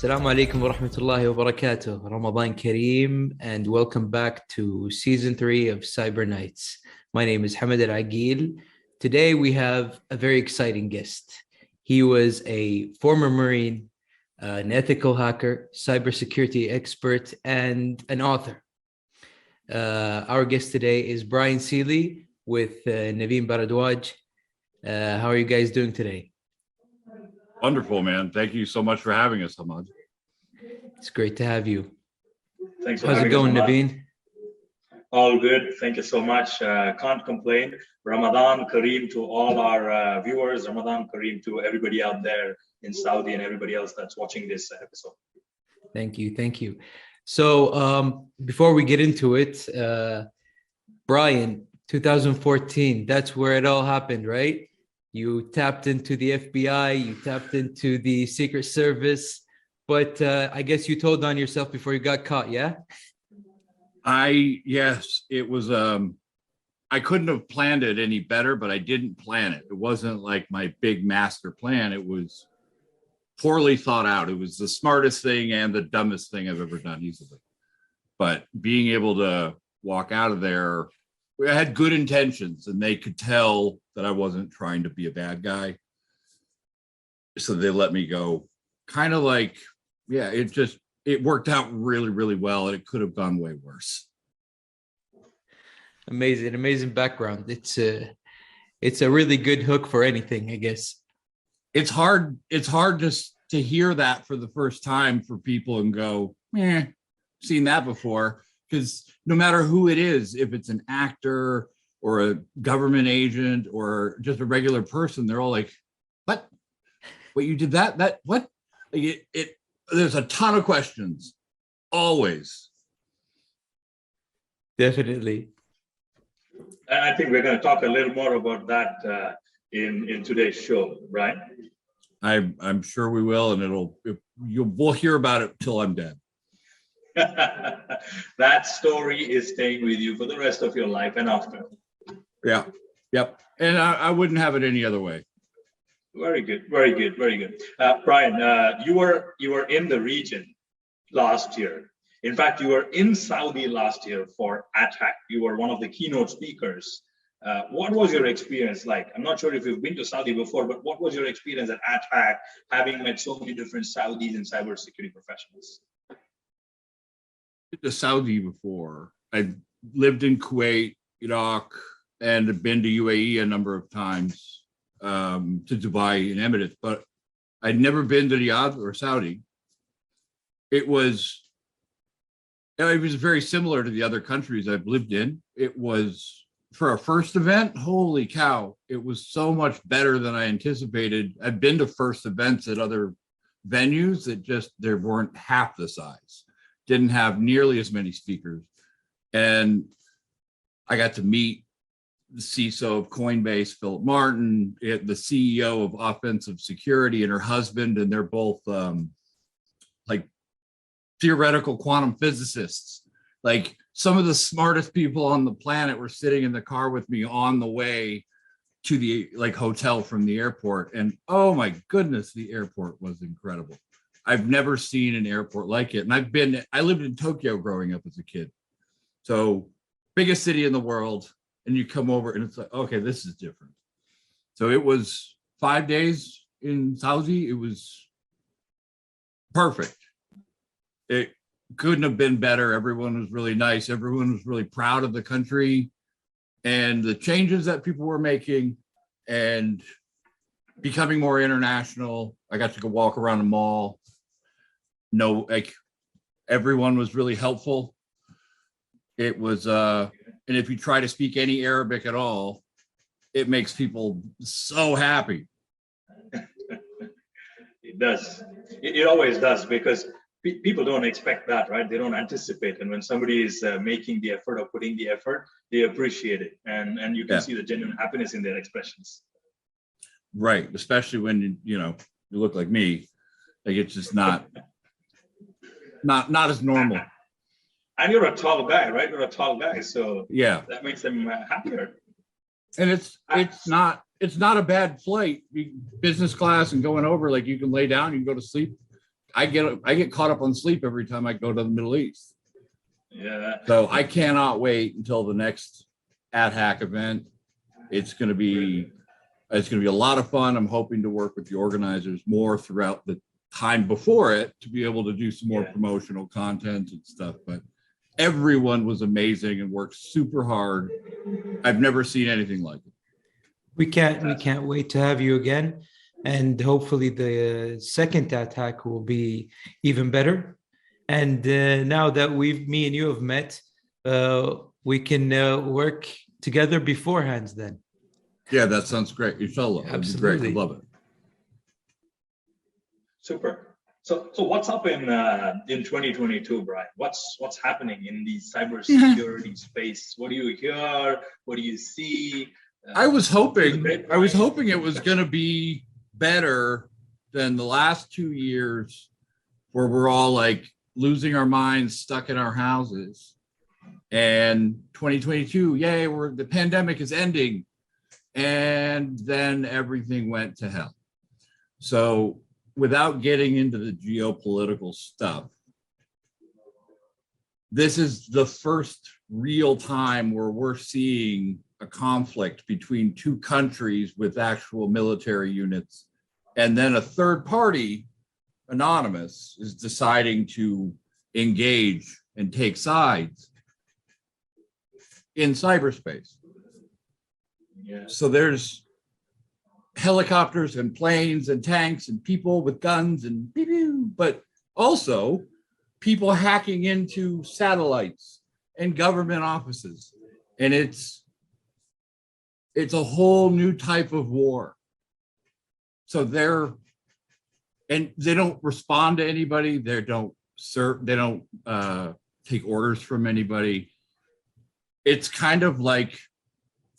Assalamu alaikum wa rahmatullahi wa barakatuh. Ramadan Kareem, and welcome back to season 3 of Cyber Nights. My name is Hamad Al-Aqil. Today we have a very exciting guest. He was a former Marine, an ethical hacker, cybersecurity expert, and an author. Our guest today is Brian Seeley with Naveen Bharadwaj. How are you guys doing today? Wonderful, man. Thank you so much for having us, Hamad. It's great to have you. Thanks for How's it going, Naveen? All good. Thank you so much. Can't complain. Ramadan Kareem to all our viewers. Ramadan Kareem to everybody out there in Saudi and everybody else that's watching this episode. Thank you. Thank you. So before we get into it, Brian, 2014, that's where it all happened, right? You tapped into the FBI, you tapped into the Secret Service, but I guess you told on yourself before you got caught, yeah? Yes, it was, I couldn't have planned it any better, but I didn't plan it. It wasn't like my big master plan. It was poorly thought out. It was the smartest thing and the dumbest thing I've ever done easily. But being able to walk out of there, I had good intentions and they could tell that I wasn't trying to be a bad guy. So they let me go. Kind of like, yeah, it worked out really, really well, and it could have gone way worse. Amazing background. It's a really good hook for anything, I guess. It's hard just to hear that for the first time for people and go, seen that before. Because no matter who it is, if it's an actor or a government agent or just a regular person, they're all like, what? Wait, you did that? What? Like there's a ton of questions, always. Definitely. I think we're going to talk a little more about that in today's show, right? I'm sure we will, and we'll hear about it till I'm dead. That story is staying with you for the rest of your life and after. Yeah. Yep. And I wouldn't have it any other way. Very good. Brian, you were in the region last year. In fact, you were in Saudi last year for Attack. You were one of the keynote speakers. What was your experience like? I'm not sure if you've been to Saudi before, but what was your experience at Attack, having met so many different Saudis and cybersecurity professionals? To Saudi before. I lived in Kuwait, Iraq, and have been to UAE a number of times, to Dubai and Emirates, but I'd never been to Riyadh or Saudi. It was very similar to the other countries I've lived in. It was, for a first event, holy cow, it was so much better than I anticipated. I've been to first events at other venues that they weren't half the size. Didn't have nearly as many speakers. And I got to meet the CISO of Coinbase, Philip Martin, the CEO of Offensive Security, and her husband, and they're both like theoretical quantum physicists. Like some of the smartest people on the planet were sitting in the car with me on the way to the hotel from the airport. And oh my goodness, the airport was incredible. I've never seen an airport like it. And I lived in Tokyo growing up as a kid. So biggest city in the world. And you come over and it's like, okay, this is different. So it was 5 days in Saudi. It was perfect. It couldn't have been better. Everyone was really nice. Everyone was really proud of the country and the changes that people were making and becoming more international. I got to go walk around the mall. Everyone was really helpful. It was, and if you try to speak any Arabic at all, it makes people so happy. It does. It always does, because people don't expect that, right? They don't anticipate. And when somebody is making the effort or putting the effort, they appreciate it. And you can see the genuine happiness in their expressions. Right. Especially when, you look like me. Like it's just not as normal. And you're a tall guy, right? You're a tall guy, so yeah, that makes them happier. And it's not a bad flight. Business class and going over, like you can lay down, you can go to sleep. I get caught up on sleep every time I go to the Middle East. Yeah. So I cannot wait until the next AdHack event. It's going to be a lot of fun. I'm hoping to work with the organizers more throughout the time before it to be able to do some more promotional content and stuff. But everyone was amazing and worked super hard. I've never seen anything like it. We can't wait to have you again, and hopefully the second attack will be even better. And now that me and you have met, we can work together beforehand then. Yeah, that sounds great. Inshallah. Absolutely. Great. I love it. Super. So what's up in 2022, Brian? What's happening in the cybersecurity space? What do you hear? What do you see? I was hoping it was going to be better than the last 2 years where we're all like losing our minds, stuck in our houses. And 2022, yay, the pandemic is ending. And then everything went to hell. So without getting into the geopolitical stuff, this is the first real time where we're seeing a conflict between two countries with actual military units. And then a third party, anonymous, is deciding to engage and take sides in cyberspace. Yeah. So there's helicopters and planes and tanks and people with guns and but also people hacking into satellites and government offices. And it's a whole new type of war. So they don't respond to anybody. They don't take orders from anybody. It's kind of like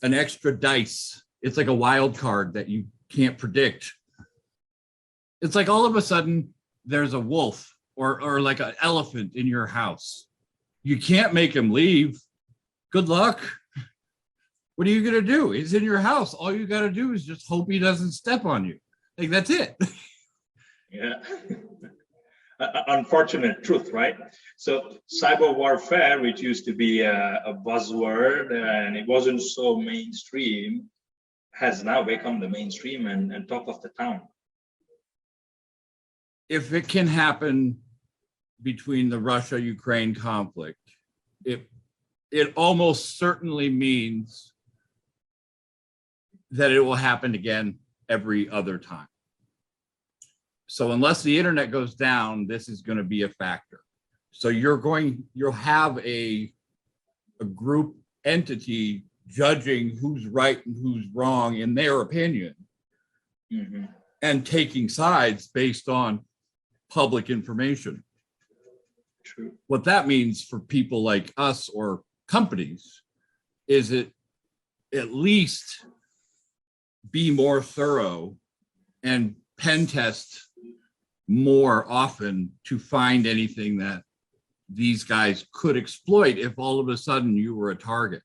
an extra dice. It's like a wild card that you can't predict. It's like all of a sudden there's a wolf or like an elephant in your house. You can't make him leave. Good luck. What are you going to do? He's in your house. All you got to do is just hope he doesn't step on you. Like, that's it. Yeah. Unfortunate truth, right? So cyber warfare, which used to be a buzzword and it wasn't so mainstream, has now become the mainstream and talk of the town. If it can happen between the Russia-Ukraine conflict, it almost certainly means that it will happen again every other time. So unless the internet goes down, this is going to be a factor. So you'll have a group entity judging who's right and who's wrong in their opinion, and taking sides based on public information. True. What that means for people like us or companies is it at least be more thorough and pen test more often to find anything that these guys could exploit if all of a sudden you were a target.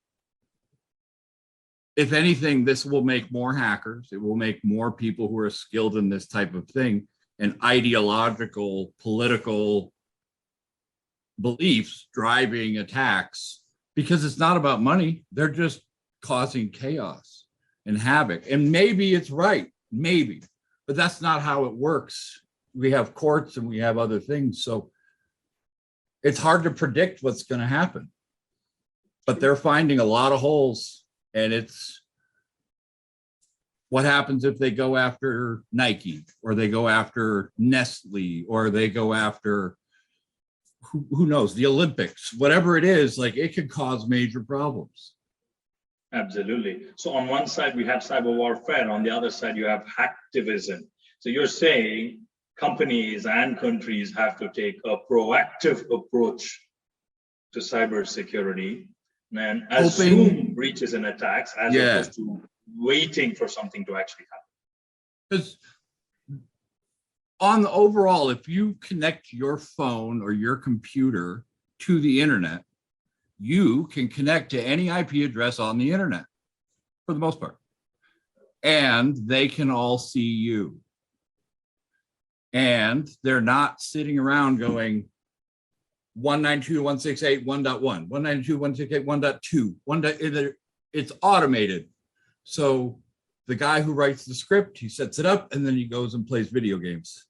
If anything, this will make more hackers. It will make more people who are skilled in this type of thing and ideological, political beliefs driving attacks, because it's not about money. They're just causing chaos and havoc. And maybe it's right, maybe, but that's not how it works. We have courts and we have other things. So it's hard to predict what's going to happen, but they're finding a lot of holes. And it's what happens if they go after Nike or they go after Nestle or they go after who knows, the Olympics, whatever it is, like it could cause major problems. Absolutely. So on one side, we have cyber warfare. On the other side, you have hacktivism. So you're saying companies and countries have to take a proactive approach to cybersecurity and assume breaches and attacks as opposed to waiting for something to actually happen. Because on the overall, if you connect your phone or your computer to the internet, you can connect to any IP address on the internet for the most part, and they can all see you. And they're not sitting around going 192.168.1.1, 192.168.1.2. It's automated. So the guy who writes the script, he sets it up and then he goes and plays video games.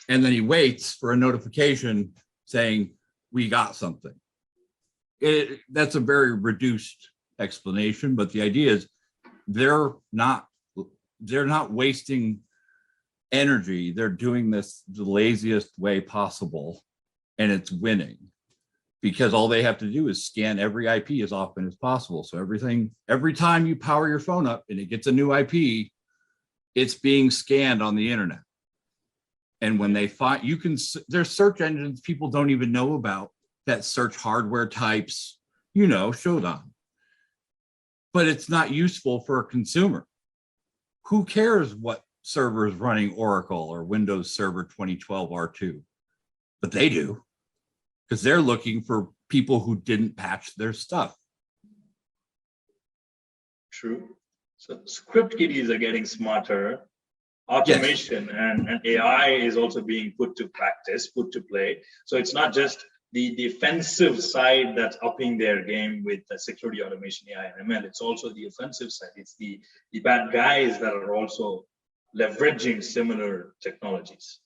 And then he waits for a notification saying, we got something. That's a very reduced explanation, but the idea is they're not wasting energy. They're doing this the laziest way possible, and it's winning because all they have to do is scan every IP as often as possible. So every time you power your phone up and it gets a new IP, it's being scanned on the internet. And when they find, there's search engines people don't even know about that search hardware types, Shodan. But it's not useful for a consumer. Who cares what server is running Oracle or Windows Server 2012 R2? But they do, because they're looking for people who didn't patch their stuff. True. So script kiddies are getting smarter. Automation and AI is also being put to practice, put to play. So it's not just the defensive side that's upping their game with security automation, AI and ML. It's also the offensive side. It's the bad guys that are also leveraging similar technologies.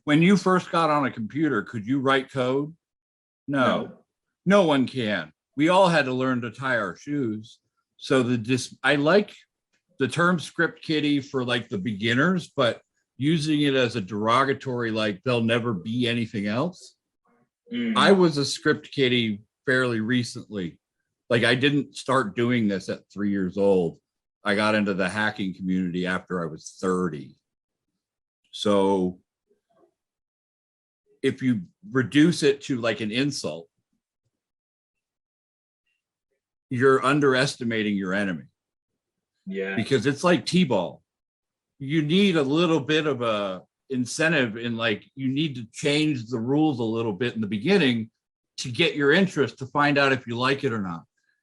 When you first got on a computer, could you write code? No one can. We all had to learn to tie our shoes. So I like the term script kiddie for like the beginners, but using it as a derogatory, like they'll never be anything else. I was a script kiddie fairly recently. Like I didn't start doing this at 3 years old. I got into the hacking community after I was 30. So if you reduce it to like an insult, you're underestimating your enemy. Yeah. Because it's like T-ball. You need a little bit of a incentive in like, you need to change the rules a little bit in the beginning to get your interest to find out if you like it or not.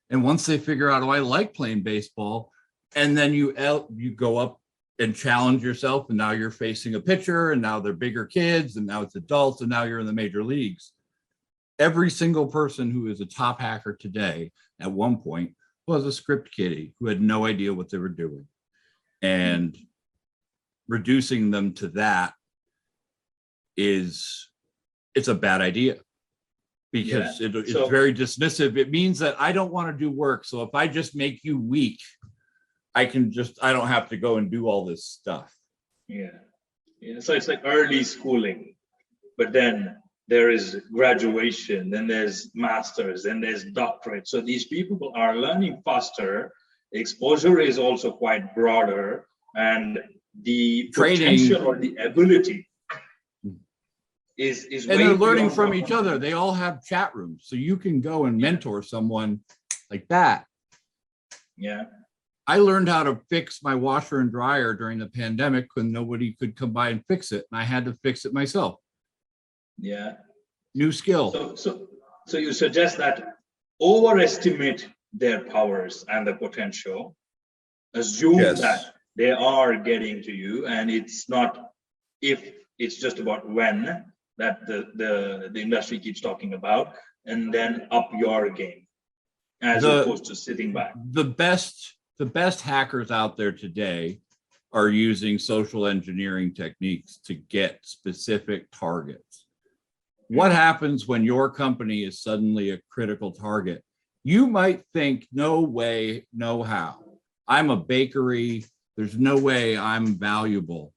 And once they figure out, oh, I like playing baseball, and then you go up and challenge yourself, and now you're facing a pitcher, and now they're bigger kids, and now it's adults, and now you're in the major leagues. Every single person who is a top hacker today at one point was a script kiddie who had no idea what they were doing. And reducing them to that it's a bad idea because it's very dismissive. It means that I don't want to do work. So if I just make you weak, I don't have to go and do all this stuff. Yeah. So it's like early schooling, but then there is graduation, then there's masters, then there's doctorate. So these people are learning faster. The exposure is also quite broader, and the potential or the ability is and they're learning from each other. They all have chat rooms, so you can go and mentor someone like that. Yeah. I learned how to fix my washer and dryer during the pandemic when nobody could come by and fix it, and I had to fix it myself. Yeah. New skill. So you suggest that overestimate their powers and the potential, assume that they are getting to you, and it's not if, it's just about when, that the industry keeps talking about, and then up your game as opposed to sitting back. The best hackers out there today are using social engineering techniques to get specific targets. What happens when your company is suddenly a critical target? You might think, no way, no how. I'm a bakery. There's no way I'm valuable.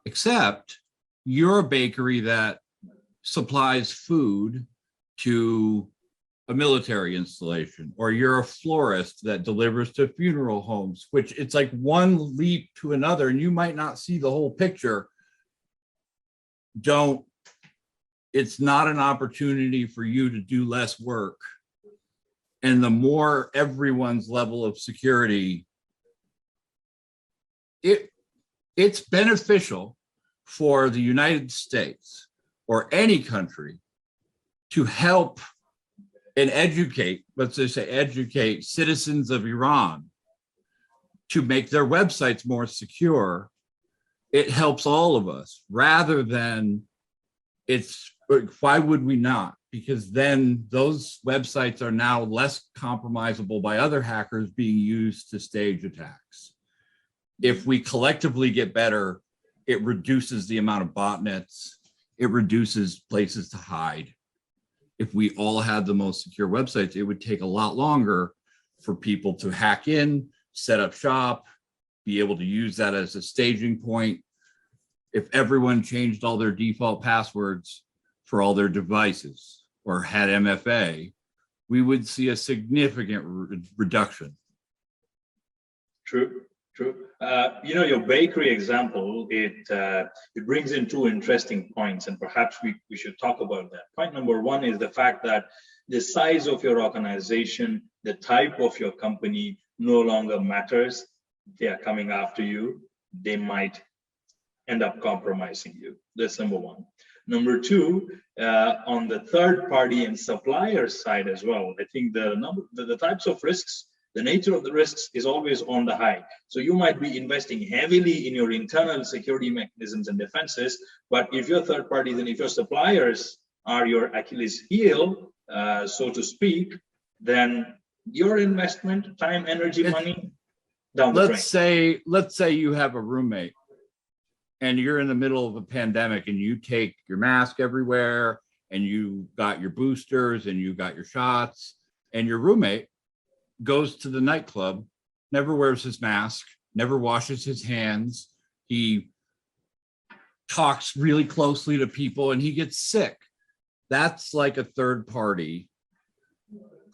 Except you're a bakery that supplies food to a military installation, or you're a florist that delivers to funeral homes, which it's like one leap to another, and you might not see the whole picture. It's not an opportunity for you to do less work. And the more everyone's level of security, it's beneficial for the United States or any country to help and educate, let's just say educate citizens of Iran to make their websites more secure it helps all of us rather than why would we not? Because then those websites are now less compromisable by other hackers being used to stage attacks. If we collectively get better, it reduces the amount of botnets, it reduces places to hide. If we all had the most secure websites, it would take a lot longer for people to hack in, set up shop, be able to use that as a staging point. If everyone changed all their default passwords for all their devices or had MFA, we would see a significant reduction. True. Your bakery example, it brings in two interesting points, and perhaps we should talk about that. Point number one is the fact that the size of your organization, the type of your company no longer matters. They are coming after you. They might end up compromising you. That's number one. Number two, on the third party and supplier side as well, I think the types of risks, the nature of the risks is always on the high. So you might be investing heavily in your internal security mechanisms and defenses, but if your third parties and if your suppliers are your Achilles heel, so to speak, then your investment, time, energy, money, down the drain. Let's say you have a roommate and you're in the middle of a pandemic and you take your mask everywhere and you got your boosters and you got your shots, and your roommate goes to the nightclub, never wears his mask, never washes his hands. He talks really closely to people and he gets sick. That's like a third party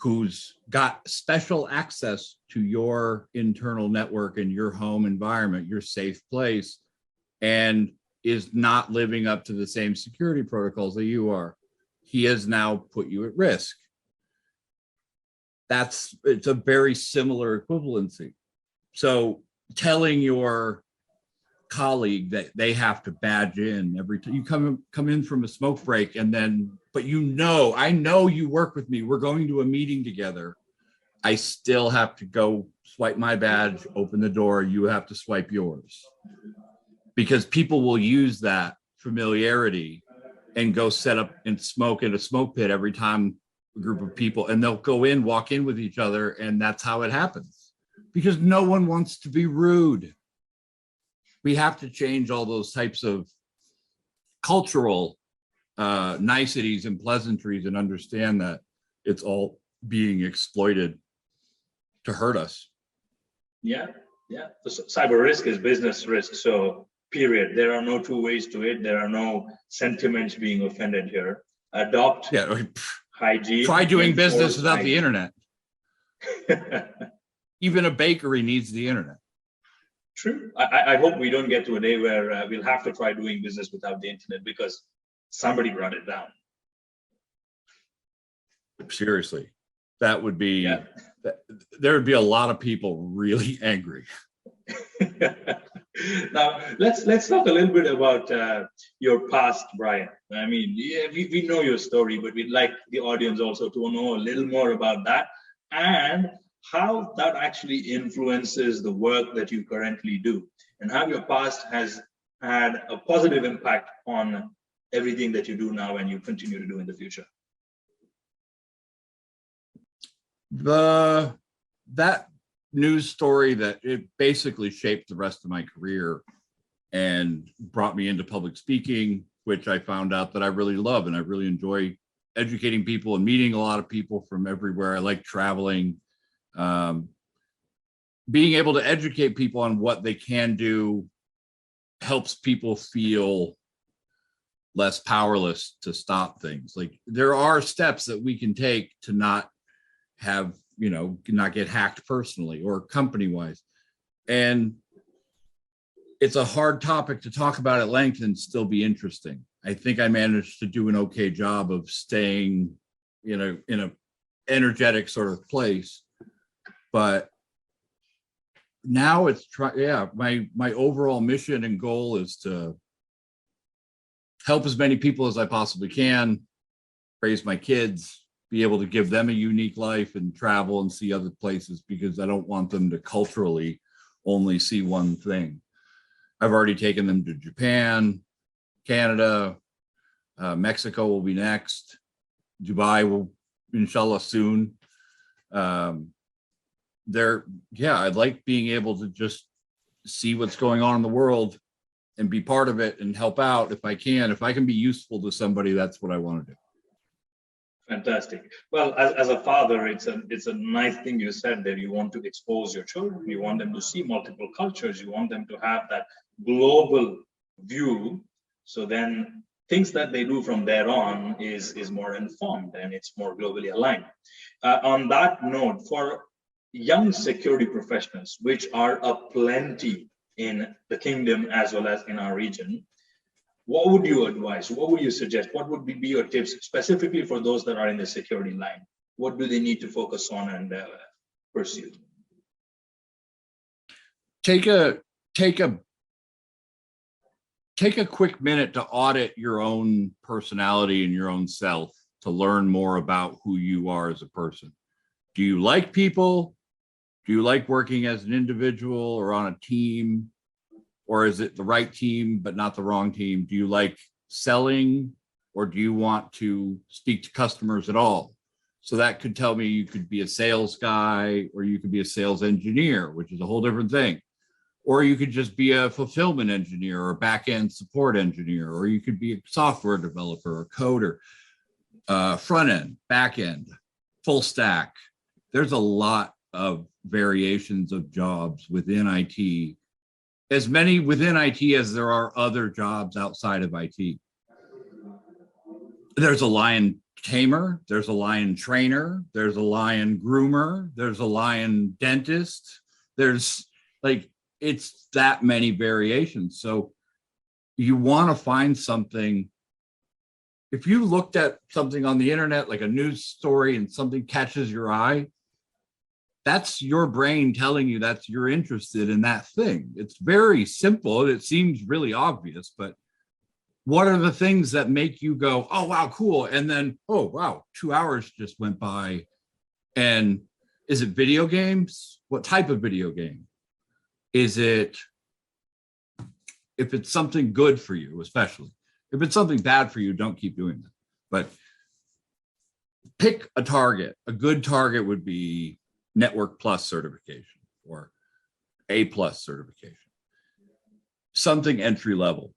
who's got special access to your internal network and your home environment, your safe place, and is not living up to the same security protocols that you are. He has now put you at risk. It's a very similar equivalency. So telling your colleague that they have to badge in every time you come in from a smoke break, but I know you work with me, we're going to a meeting together, I still have to go swipe my badge, open the door, you have to swipe yours. Because people will use that familiarity and go set up and smoke in a smoke pit every time a group of people, and they'll walk in with each other, and that's how it happens. Because no one wants to be rude. We have to change all those types of cultural niceties and pleasantries and understand that it's all being exploited to hurt us. Yeah. The cyber risk is business risk. So period. There are no two ways to it. There are no sentiments being offended here. Adopt hygiene. Try doing business without the internet. Even a bakery needs the internet. True. I hope we don't get to a day where we'll have to try doing business without the internet because somebody brought it down. Seriously, that would be, there would be a lot of people really angry. Now, let's talk a little bit about your past, Brian. I mean, we know your story, but we'd like the audience also to know a little more about that and how that actually influences the work that you currently do and how your past has had a positive impact on everything that you do now and you continue to do in the future. That news story that it basically shaped the rest of my career and brought me into public speaking, which I found out that I really love, and I really enjoy educating people and meeting a lot of people from everywhere. I like traveling. Being able to educate people on what they can do helps people feel less powerless to stop things. Like there are steps that we can take to not have, not get hacked personally or company wise. And it's a hard topic to talk about at length and still be interesting. I think I managed to do an okay job of staying, in a energetic sort of place. But now it's my overall mission and goal is to help as many people as I possibly can, raise my kids, be able to give them a unique life and travel and see other places, because I don't want them to culturally only see one thing. I've already taken them to Japan, Canada, Mexico will be next. Dubai will, inshallah, soon. I'd like being able to just see what's going on in the world and be part of it and help out if I can. If I can be useful to somebody, that's what I want to do. Fantastic. Well, as a father, it's a nice thing you said that you want to expose your children. You want them to see multiple cultures. You want them to have that global view. So then things that they do from there on is more informed and it's more globally aligned. On that note, for young security professionals, which are aplenty in the kingdom as well as in our region, what would you advise? What would you suggest? What would be your tips specifically for those that are in the security line? What do they need to focus on and pursue? Take a quick minute to audit your own personality and your own self to learn more about who you are as a person. Do you like people? Do you like working as an individual or on a team? Or is it the right team, but not the wrong team? Do you like selling, or do you want to speak to customers at all? So that could tell me you could be a sales guy, or you could be a sales engineer, which is a whole different thing. Or you could just be a fulfillment engineer or back-end support engineer, or you could be a software developer or coder, front-end, back-end, full stack. There's a lot of variations of jobs within IT. As many within IT as there are other jobs outside of IT. There's a lion tamer, there's a lion trainer, there's a lion groomer, there's a lion dentist. There's like, it's that many variations. So you want to find something. If you looked at something on the internet, like a news story, and something catches your eye, that's your brain telling you that you're interested in that thing. It's very simple. It seems really obvious, but what are the things that make you go, oh, wow, cool. And then, oh, wow, 2 hours just went by. And is it video games? What type of video game? Is it, if it's something good for you, especially. If it's something bad for you, don't keep doing that. But pick a target. A good target would be Network Plus certification or A+ certification, something entry level.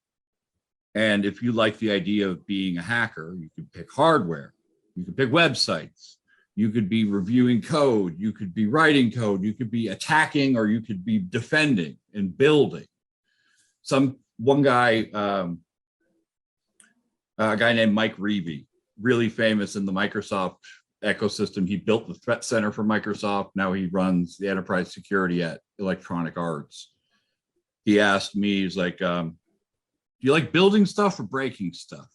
And if you like the idea of being a hacker, you could pick hardware, you could pick websites, you could be reviewing code, you could be writing code, you could be attacking, or you could be defending and building. One guy, a guy named Mike Reevey, really famous in the Microsoft ecosystem. He built the threat center for Microsoft. Now he runs the enterprise security at Electronic Arts. He asked me, he's like, do you like building stuff or breaking stuff?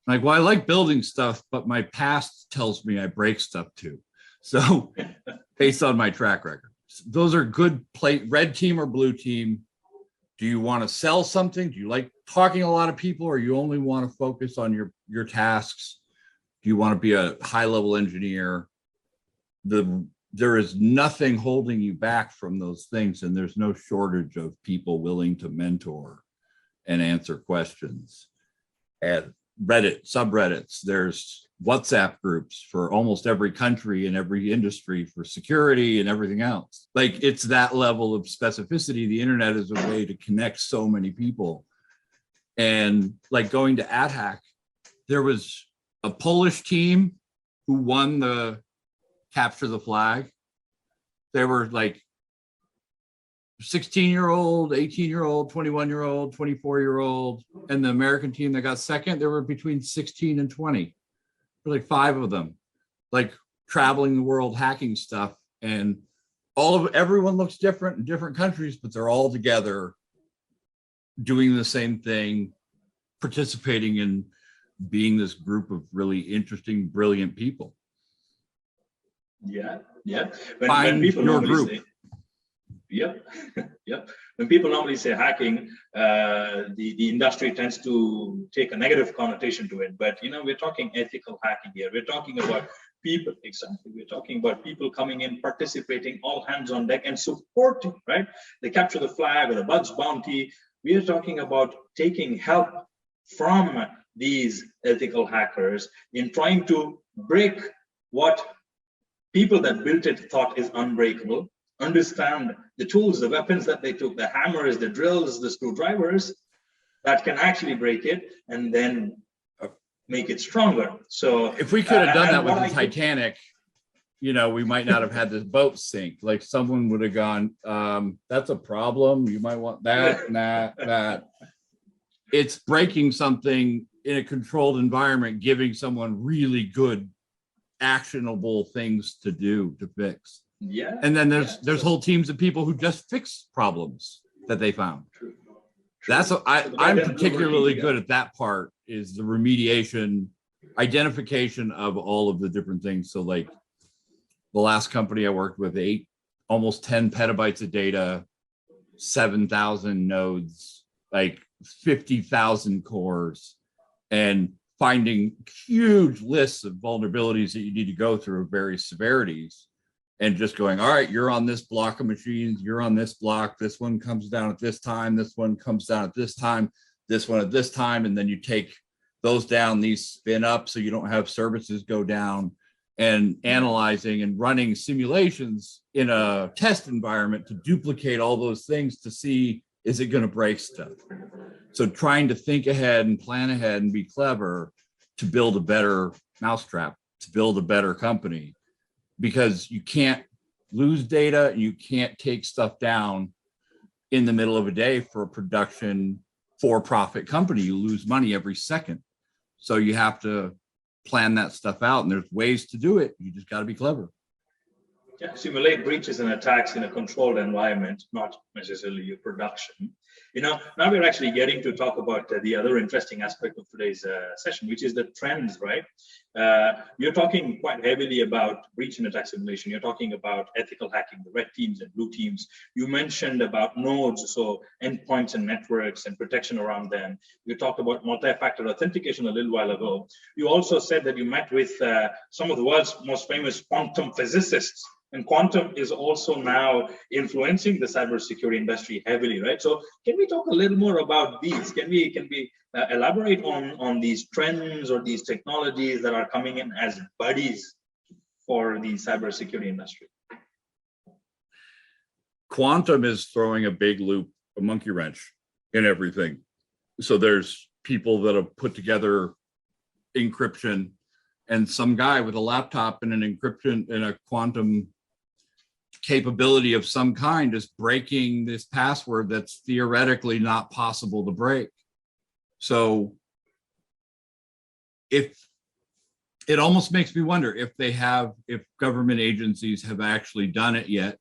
I'm like, well, I like building stuff, but my past tells me I break stuff too. So based on my track record, those are good red team or blue team. Do you want to sell something? Do you like talking to a lot of people, or you only want to focus on your tasks? Do you want to be a high-level engineer? There is nothing holding you back from those things, and there's no shortage of people willing to mentor and answer questions. At Reddit, subreddits, there's WhatsApp groups for almost every country and every industry for security and everything else. Like, it's that level of specificity. The internet is a way to connect so many people. And like going to AdHack, there was a Polish team who won the capture the flag. They were like 16-year-old, 18-year-old, 21-year-old, 24-year-old. And the American team that got second, they were between 16 and 20. There were like 5 of them, like traveling the world, hacking stuff. And everyone looks different in different countries, but they're all together doing the same thing, participating in being this group of really interesting, brilliant people. Yeah. Find when people your normally group. say, yep. When people normally say hacking, the industry tends to take a negative connotation to it. But we're talking ethical hacking here. We're talking about people. Exactly. We're talking about people coming in, participating, all hands on deck, and supporting. Right? They capture the flag or the bugs bounty. We are talking about taking help from these ethical hackers in trying to break what people that built it thought is unbreakable, understand the tools, the weapons that they took, the hammers, the drills, the screwdrivers that can actually break it, and then make it stronger. So if we could have done that with the Titanic, you know, we might not have had this boat sink. Like someone would have gone, that's a problem. You might want that, that. It's breaking something in a controlled environment, giving someone really good, actionable things to do, to fix. Yeah. And then there's whole teams of people who just fix problems that they found. True. That's what I'm particularly good at. That part is the remediation, identification of all of the different things. So like the last company I worked with, almost 10 petabytes of data, 7,000 nodes, like 50,000 cores, and finding huge lists of vulnerabilities that you need to go through of various severities, and just going, all right, you're on this block of machines, you're on this block, this one comes down at this time, this one comes down at this time, this one at this time, and then you take those down, these spin up so you don't have services go down, and analyzing and running simulations in a test environment to duplicate all those things to see, is it going to break stuff? So trying to think ahead and plan ahead and be clever to build a better mousetrap, to build a better company, because you can't lose data and you can't take stuff down in the middle of a day for a production for-profit company. You lose money every second. So you have to plan that stuff out, and there's ways to do it. You just got to be clever. Yeah, simulate breaches and attacks in a controlled environment, not necessarily your production. You know, now we're actually getting to talk about the other interesting aspect of today's session, which is the trends, right? You're talking quite heavily about breach and attack simulation. You're talking about ethical hacking, the red teams and blue teams. You mentioned about nodes, so endpoints and networks and protection around them. You talked about multi-factor authentication a little while ago. You also said that you met with some of the world's most famous quantum physicists. And quantum is also now influencing the cybersecurity industry heavily, right? So can we talk a little more about these? Can we elaborate on these trends or these technologies that are coming in as buddies for the cybersecurity industry? Quantum is throwing a big loop, a monkey wrench in everything. So there's people that have put together encryption, and some guy with a laptop and an encryption and a quantum capability of some kind is breaking this password that's theoretically not possible to break. So if it almost makes me wonder if if government agencies have actually done it yet,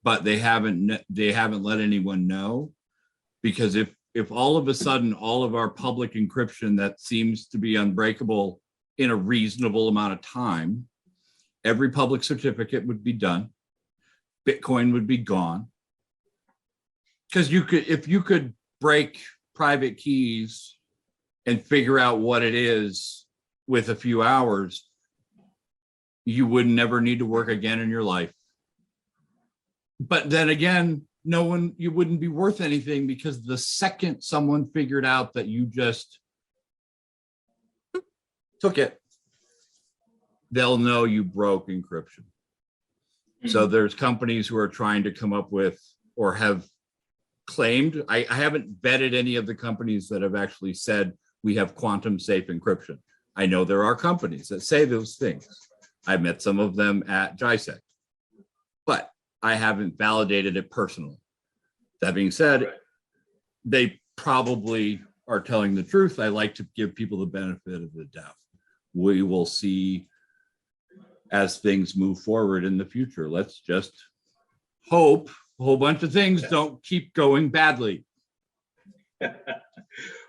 but they haven't let anyone know. Because if all of a sudden all of our public encryption that seems to be unbreakable in a reasonable amount of time, every public certificate would be done, Bitcoin would be gone. Because if you could break private keys and figure out what it is with a few hours, you would never need to work again in your life. But then again, you wouldn't be worth anything, because the second someone figured out that you just took it, they'll know you broke encryption. So there's companies who are trying to come up with, or have claimed, I haven't vetted any of the companies that have actually said we have quantum safe encryption. I know there are companies that say those things. I met some of them at JISEC, but I haven't validated it personally. That being said, they probably are telling the truth. I like to give people the benefit of the doubt. We will see as things move forward in the future. Let's just hope a whole bunch of things don't keep going badly.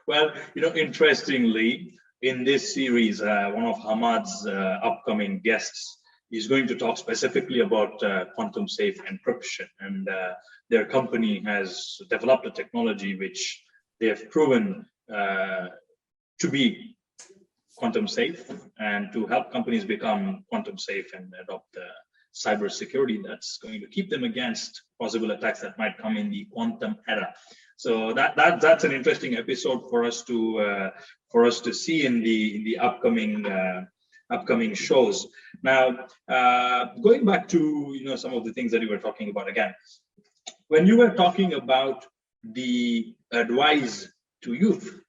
Well, interestingly, in this series, one of Hamad's upcoming guests is going to talk specifically about quantum safe encryption, and their company has developed a technology which they have proven to be quantum safe, and to help companies become quantum safe and adopt cybersecurity that's going to keep them against possible attacks that might come in the quantum era. So that's an interesting episode for us to see in the upcoming shows. Now, going back to some of the things that you were talking about again, when you were talking about the advice to youth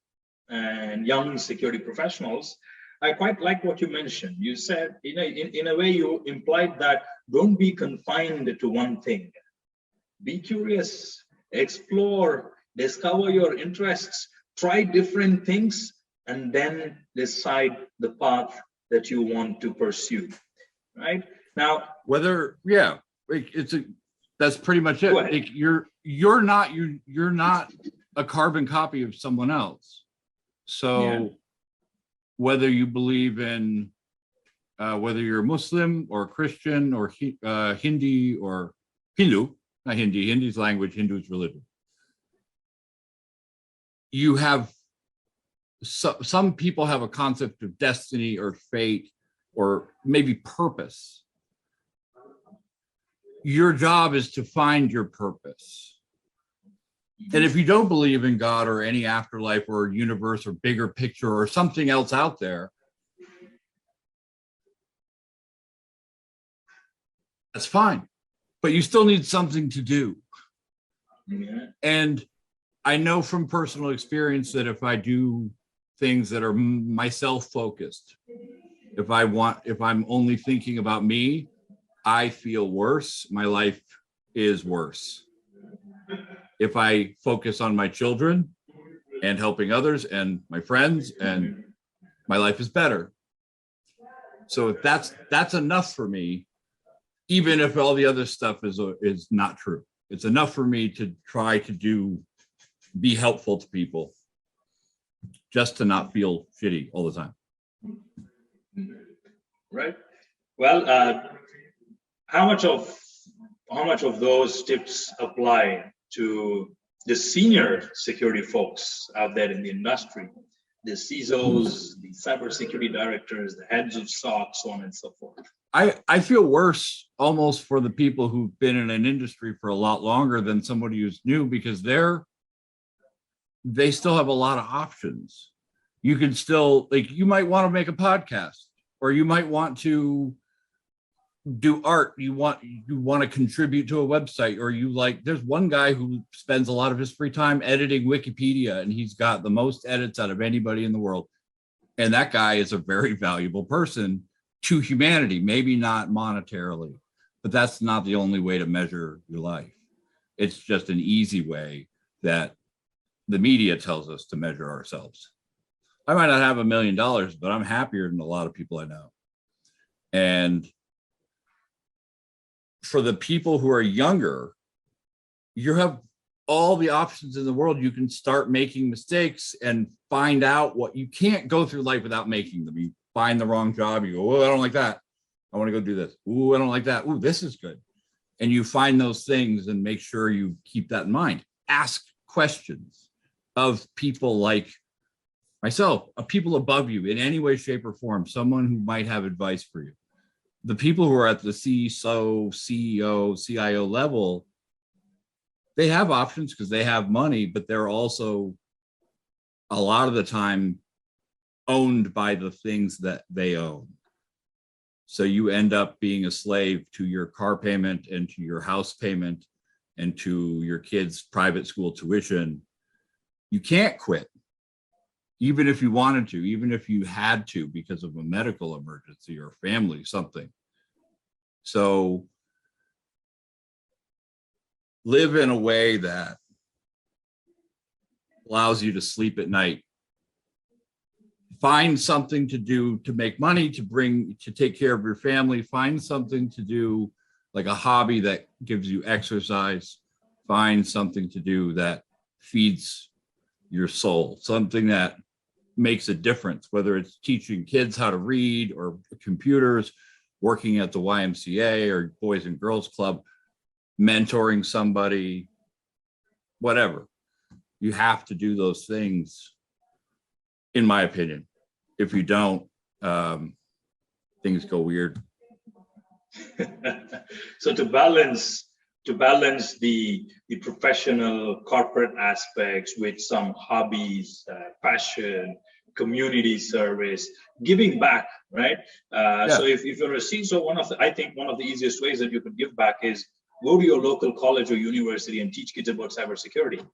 and young security professionals, I quite like what you mentioned. You said, in a way, you implied that don't be confined to one thing. Be curious, explore, discover your interests, try different things, and then decide the path that you want to pursue. Right now, that's pretty much it. Like, you're not a carbon copy of someone else. So whether you believe in whether you're a Muslim or Christian or Hindi or Hindu, not Hindi, Hindi's language, Hindu's religion. You have some people have a concept of destiny or fate or maybe purpose. Your job is to find your purpose. And if you don't believe in God or any afterlife or universe or bigger picture or something else out there, that's fine. But you still need something to do. yeah. And I know from personal experience that if I do things that are myself focused, if I'm only thinking about me, I feel worse. My life is worse. If I focus on my children and helping others and my friends, and my life is better. So that's enough for me, even if all the other stuff is not true. It's enough for me to try to be helpful to people, just to not feel shitty all the time. Right. Well, how much of those tips apply to the senior security folks out there in the industry, the CISOs, the cybersecurity directors, the heads of SOC, so on and so forth? I feel worse almost for the people who've been in an industry for a lot longer than somebody who's new, because they still have a lot of options. You can still, like, you might want to make a podcast, or you might want to do art, you want to contribute to a website, or there's one guy who spends a lot of his free time editing Wikipedia, and he's got the most edits out of anybody in the world. And that guy is a very valuable person to humanity, maybe not monetarily, but that's not the only way to measure your life. It's just an easy way that the media tells us to measure ourselves. I might not have $1 million, but I'm happier than a lot of people I know. And for the people who are younger, you have all the options in the world. You can start making mistakes and find out what you can't go through life without making them. You find the wrong job, you go, oh, I don't like that. I want to go do this. Ooh, I don't like that. Ooh, this is good. And you find those things and make sure you keep that in mind. Ask questions of people like myself, of people above you in any way, shape, or form, someone who might have advice for you. The people who are at the CISO, CEO, CIO level, they have options because they have money, but they're also a lot of the time owned by the things that they own. So you end up being a slave to your car payment and to your house payment and to your kids' private school tuition. You can't quit, even if you wanted to, even if you had to because of a medical emergency or family, something. So live in a way that allows you to sleep at night. Find something to do to make money, to take care of your family. Find something to do, like a hobby that gives you exercise. Find something to do that feeds your soul, something that makes a difference, whether it's teaching kids how to read or computers, working at the YMCA or Boys and Girls Club, mentoring somebody, whatever. You have to do those things, in my opinion. If you don't, things go weird. So to balance the professional corporate aspects with some hobbies, passion, community service, giving back, right? So if you're a CISO, I think one of the easiest ways that you could give back is go to your local college or university and teach kids about cybersecurity.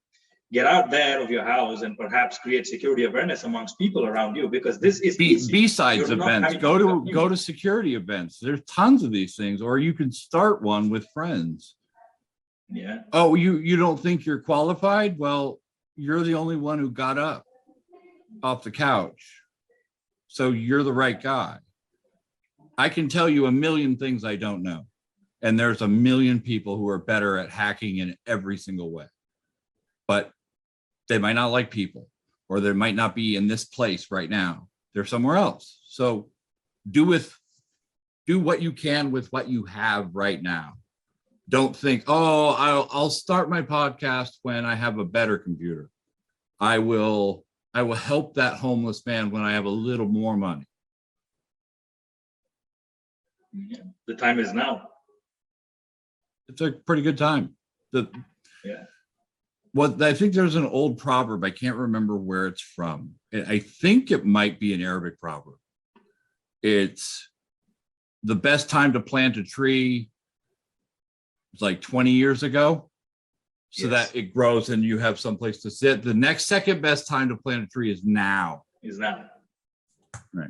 Get out there of your house and perhaps create security awareness amongst people around you, because this is B-sides events. Go to security events. There's tons of these things, or you can start one with friends. Yeah. Oh, you don't think you're qualified? Well, you're the only one who got up off the couch, so you're the right guy. I can tell you a million things I don't know, and there's a million people who are better at hacking in every single way, but they might not like people, or they might not be in this place right now. They're somewhere else. So do what you can with what you have right now. Don't think, oh, I'll start my podcast when I have a better computer. I will help that homeless man when I have a little more money. Yeah. The time is now. It's a pretty good time. I think there's an old proverb. I can't remember where it's from. I think it might be an Arabic proverb. It's the best time to plant a tree was like 20 years ago, so that it grows and you have someplace to sit. The next second best time to plant a tree is now. Right.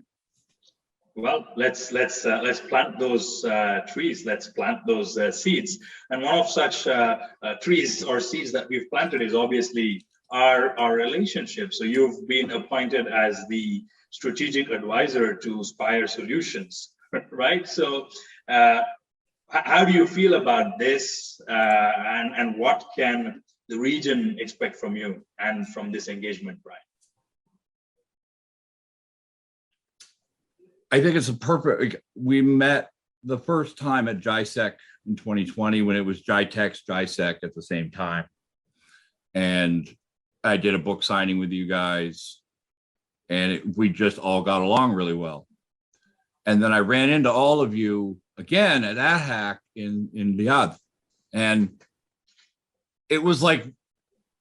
Well, let's plant those trees. Let's plant those seeds. And one of such trees or seeds that we've planted is obviously our relationship. So you've been appointed as the strategic advisor to Spire Solutions, right? So how do you feel about this, and what can the region expect from you and from this engagement, Brian? I think it's a perfect. We met the first time at JISEC in 2020 when it was JITEX, JISEC at the same time. And I did a book signing with you guys, and we just all got along really well. And then I ran into all of you again at AdHack in Riyadh. And it was like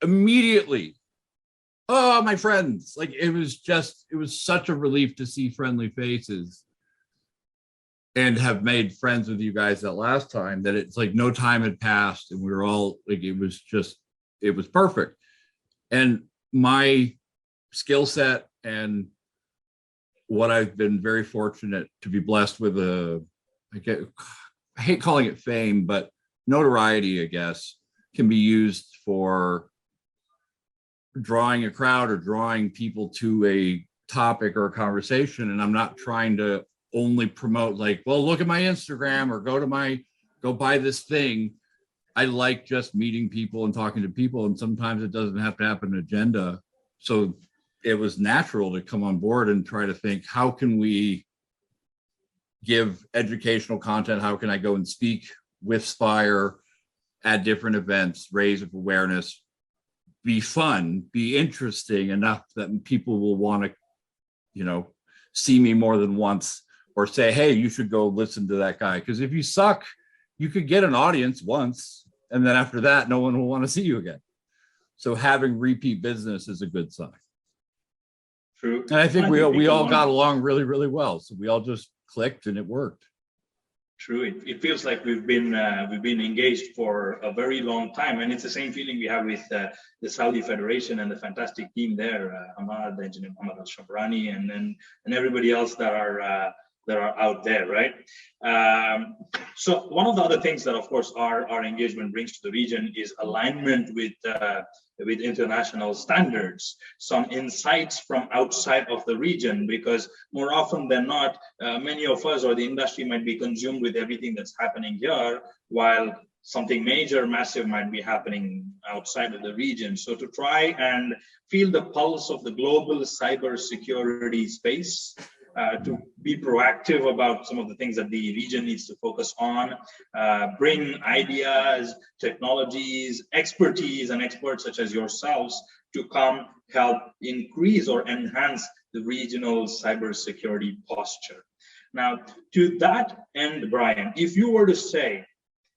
immediately, oh, my friends. Like it was such a relief to see friendly faces and have made friends with you guys that last time, that it's like no time had passed and we were all like, it was perfect. And my skill set and what I've been very fortunate to be blessed with, I hate calling it fame, but notoriety, I guess, can be used for drawing a crowd or drawing people to a topic or a conversation. And I'm not trying to only promote like, well, look at my Instagram or go buy this thing. I like just meeting people and talking to people. And sometimes it doesn't have to happen an agenda. So it was natural to come on board and try to think, how can we give educational content? How can I go and speak with Spire at different events, raise awareness, be fun, be interesting enough that people will want to, see me more than once, or say, hey, you should go listen to that guy. Because if you suck, you could get an audience once, and then after that, no one will want to see you again. So having repeat business is a good sign. True. And I think we all got along really, really well. So we all just clicked and it worked. True. It feels like we've been engaged for a very long time, and it's the same feeling we have with the Saudi Federation and the fantastic team there, Ahmad, the engineer Muhammad Al-Shabrani, and everybody else that are out there, right? So one of the other things that, of course, our engagement brings to the region is alignment with international standards, some insights from outside of the region, because more often than not, many of us or the industry might be consumed with everything that's happening here, while something major, massive might be happening outside of the region. So to try and feel the pulse of the global cybersecurity space, to be proactive about some of the things that the region needs to focus on, bring ideas, technologies, expertise, and experts such as yourselves to come help increase or enhance the regional cybersecurity posture. Now, to that end, Brian, if you were to say,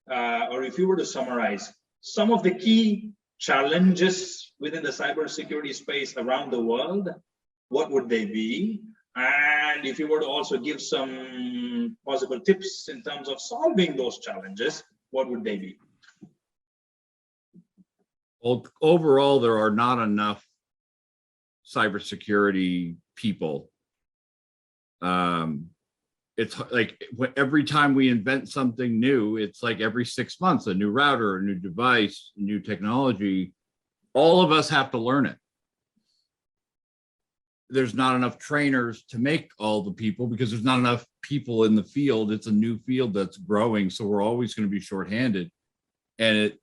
or if you were to summarize some of the key challenges within the cybersecurity space around the world, what would they be? And if you were to also give some possible tips in terms of solving those challenges, what would they be? Well, overall, there are not enough cybersecurity people. It's like every time we invent something new, it's like every 6 months, a new router, a new device, new technology. All of us have to learn it. There's not enough trainers to make all the people because there's not enough people in the field. It's a new field that's growing, so we're always going to be shorthanded. And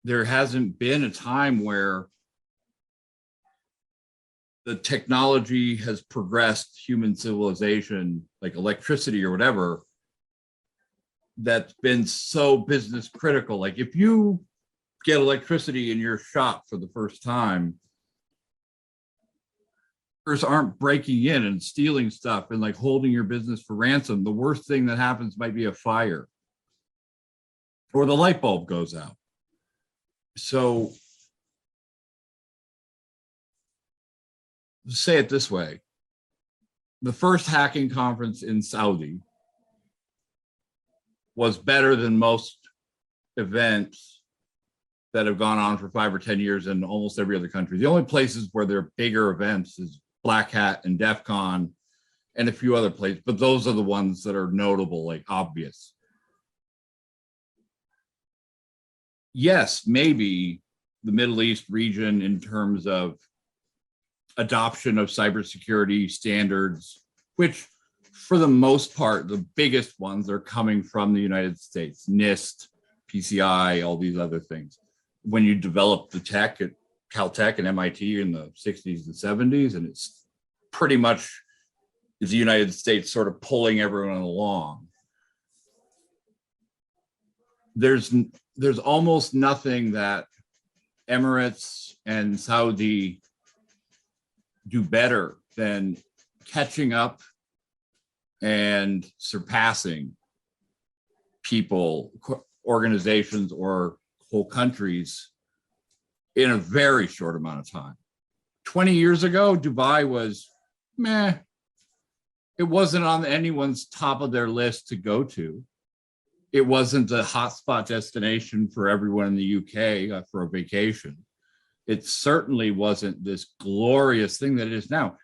there hasn't been a time where the technology has progressed human civilization, like electricity or whatever, that's been so business critical. Like if you get electricity in your shop for the first time, aren't breaking in and stealing stuff and like holding your business for ransom. The worst thing that happens might be a fire or the light bulb goes out. So say it this way, the first hacking conference in Saudi was better than most events that have gone on for 5 or 10 years in almost every other country. The only places where there are bigger events is Black Hat and DEF CON and a few other places, but those are the ones that are notable, like obvious. Yes, maybe the Middle East region in terms of adoption of cybersecurity standards, which for the most part, the biggest ones are coming from the United States, NIST, PCI, all these other things. When you develop the tech at Caltech and MIT in the 60s and 70s, and it's pretty much is the United States sort of pulling everyone along. There's almost nothing that Emirates and Saudi do better than catching up and surpassing people, organizations, or whole countries in a very short amount of time. 20 years ago, Dubai was meh. It wasn't on anyone's top of their list to go to. It wasn't a hotspot destination for everyone in the UK for a vacation. It certainly wasn't this glorious thing that it is now.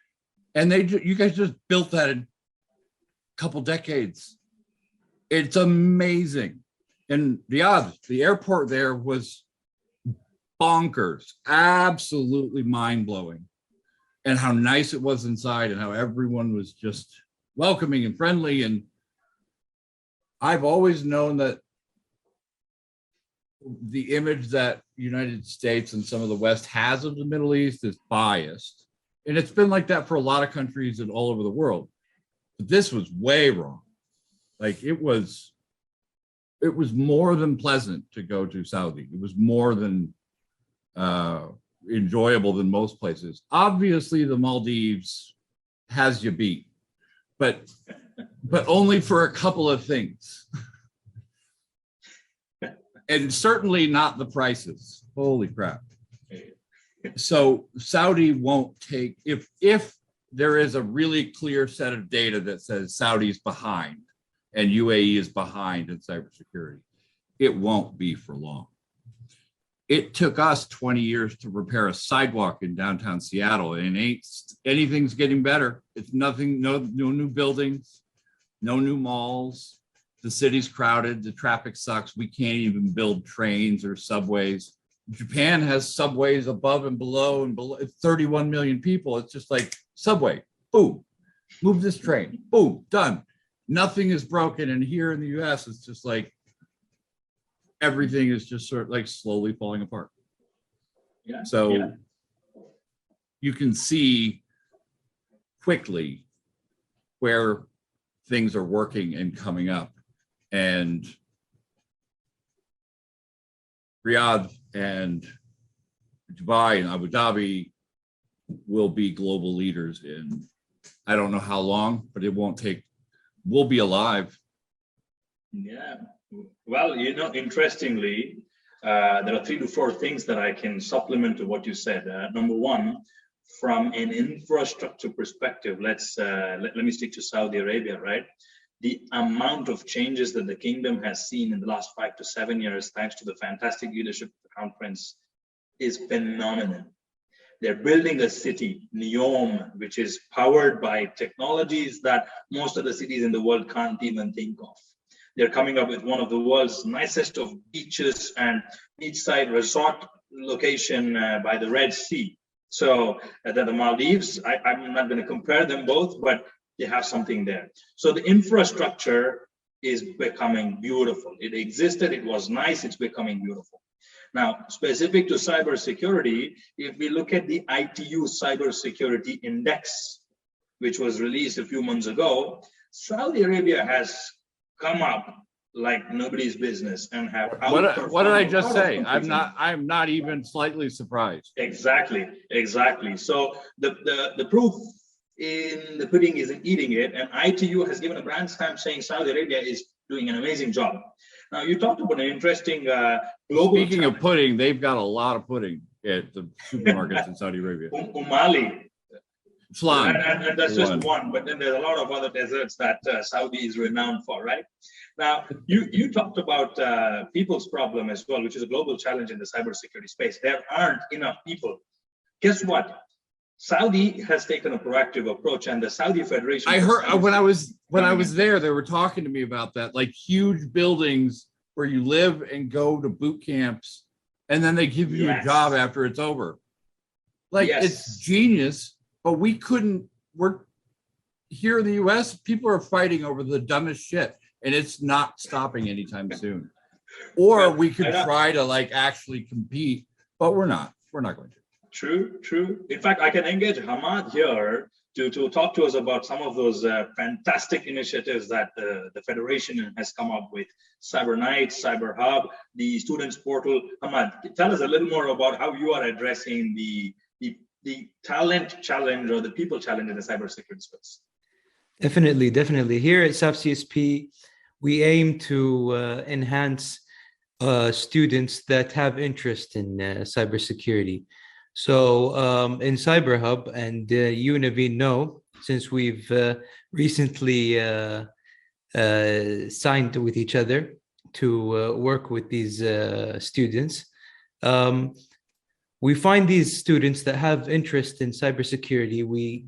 And you guys just built that in a couple decades. It's amazing. And Riyadh, the airport there was bonkers, absolutely mind-blowing. And how nice it was inside and how everyone was just welcoming and friendly. And I've always known that the image that United States and some of the West has of the Middle East is biased. And it's been like that for a lot of countries and all over the world. But this was way wrong. Like it was more than pleasant to go to Saudi. It was more than enjoyable than most places. Obviously, the Maldives has you beat, but only for a couple of things. And certainly not the prices. Holy crap. So Saudi won't take, if there is a really clear set of data that says Saudi's behind and UAE is behind in cybersecurity, it won't be for long. It took us 20 years to repair a sidewalk in downtown Seattle, and anything's getting better. It's nothing, no new buildings, no new malls. The city's crowded, the traffic sucks. We can't even build trains or subways. Japan has subways above and below, it's 31 million people. It's just like subway, boom, move this train, boom, done. Nothing is broken. And here in the US, it's just like, everything is just sort of like slowly falling apart. Yeah. So yeah. You can see quickly where things are working and coming up. And Riyadh and Dubai and Abu Dhabi will be global leaders in, I don't know how long, but it won't take we'll be alive. Yeah. Well, interestingly, there are 3 to 4 things that I can supplement to what you said. Number one, from an infrastructure perspective, let me stick to Saudi Arabia, right? The amount of changes that the kingdom has seen in the last 5 to 7 years, thanks to the fantastic leadership of the Crown Prince, is phenomenal. They're building a city, Neom, which is powered by technologies that most of the cities in the world can't even think of. They're coming up with one of the world's nicest of beaches and beachside resort location by the Red Sea. So the Maldives, I'm not going to compare them both, but they have something there. So the infrastructure is becoming beautiful. It existed, it was nice, it's becoming beautiful. Now, specific to cybersecurity, if we look at the ITU Cybersecurity Index, which was released a few months ago, Saudi Arabia has come up like nobody's business and have what did I just say? I'm not even slightly surprised. Exactly. So the proof in the pudding is in eating it, and ITU has given a brand stamp saying Saudi Arabia is doing an amazing job. Now, you talked about an interesting global. Speaking of pudding, they've got a lot of pudding at the supermarkets in Saudi Arabia. Umali. Flan. And that's just one, but then there's a lot of other desserts that Saudi is renowned for, right? Now, you talked about people's problem as well, which is a global challenge in the cybersecurity space. There aren't enough people. Guess what? Saudi has taken a proactive approach, and the Saudi Federation. I heard when I was there, they were talking to me about that, like huge buildings where you live and go to boot camps, and then they give you a job after it's over. Like it's genius, but we're here in the US, people are fighting over the dumbest shit, and it's not stopping anytime soon. Or we could try to like actually compete, but we're not going to. True. In fact, I can engage Hamad here to talk to us about some of those fantastic initiatives that the Federation has come up with. Cyber Nights, Cyber Hub, the Students Portal. Hamad, tell us a little more about how you are addressing the talent challenge or the people challenge in the cybersecurity space. Definitely. Here at SAP CSP, we aim to enhance students that have interest in cybersecurity. So in Cyber Hub, and you, Naveen, know, since we've recently signed with each other to work with these students, we find these students that have interest in cybersecurity, we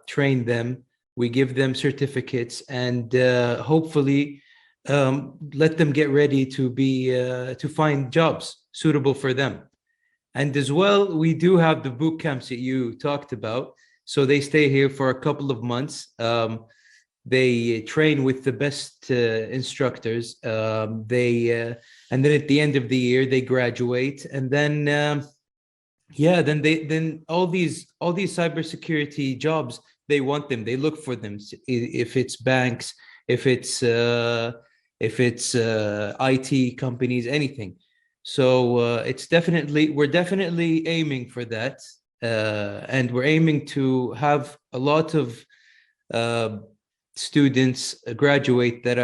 train them, we give them certificates, and hopefully let them get ready to find jobs suitable for them. And as well, we do have the boot camps that you talked about. So they stay here for a couple of months. They train with the best instructors. And then at the end of the year, they graduate. And then, then all these cybersecurity jobs, they want them. They look for them. If it's banks, if it's IT companies, anything. So we're definitely aiming for that, and we're aiming to have a lot of students graduate that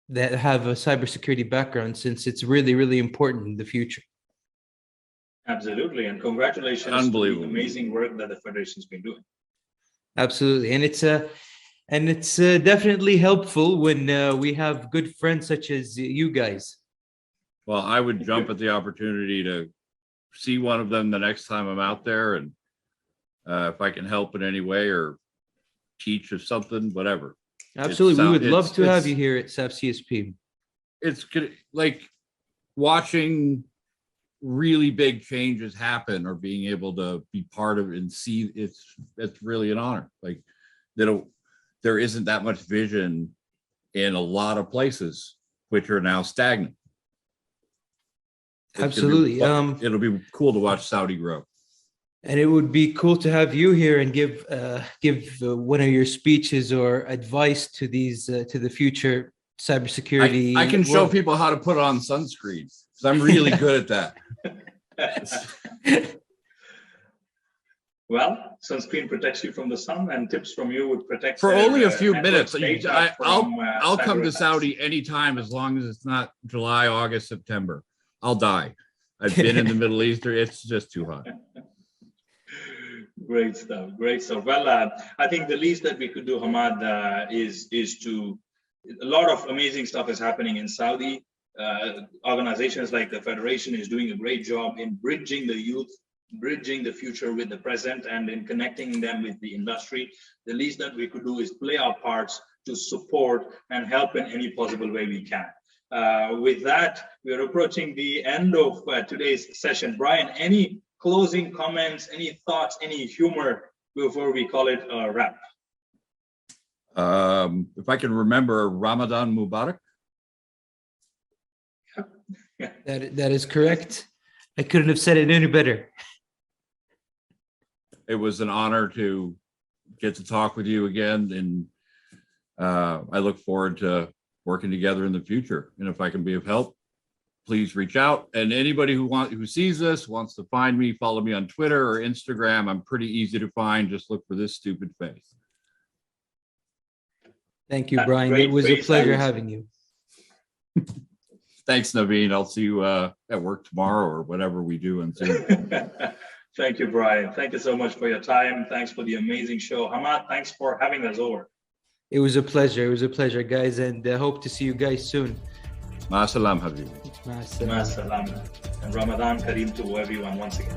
have a cybersecurity background, since it's really important in the future. Absolutely, and congratulations on the amazing work that the Federation's been doing. Absolutely, and it's definitely helpful when we have good friends such as you guys. Well, I would jump at the opportunity to see one of them the next time I'm out there, and if I can help in any way or teach or something, whatever. Absolutely, we would love to have you here at SAP CSP. It's good, like watching really big changes happen or being able to be part of it and see it's really an honor. Like there isn't that much vision in a lot of places which are now stagnant. Absolutely. It'll be cool to watch Saudi grow. And it would be cool to have you here and give one of your speeches or advice to the future cybersecurity. I can show people how to put on sunscreen, because I'm really good at that. Well, sunscreen protects you from the sun, and tips from you would protect for only a few minutes. I'll I'll come to Saudi anytime as long as it's not July, August, September. I'll die. I've been in the Middle East. It's just too hot. Great stuff. Great stuff. Well, I think the least that we could do, Hamad, is to, a lot of amazing stuff is happening in Saudi. Organizations like the Federation is doing a great job in bridging the youth, bridging the future with the present, and in connecting them with the industry. The least that we could do is play our parts to support and help in any possible way we can. With that, we are approaching the end of today's session. Brian, any closing comments, any thoughts, any humor before we call it a wrap? If I can remember, Ramadan Mubarak. That is correct. I couldn't have said it any better. It was an honor to get to talk with you again, and I look forward to working together in the future. And if I can be of help, please reach out. And anybody who sees this, wants to find me, follow me on Twitter or Instagram. I'm pretty easy to find. Just look for this stupid face. Thank you, Brian. It was a pleasure having you. Thanks, Naveen. I'll see you at work tomorrow or whatever we do on Zoom. Thank you, Brian. Thank you so much for your time. Thanks for the amazing show. Hamad, thanks for having us over. It was a pleasure. It was a pleasure, guys. And I hope to see you guys soon. Ma salam, Habibi. Ma salam. And Ramadan Kareem to everyone once again.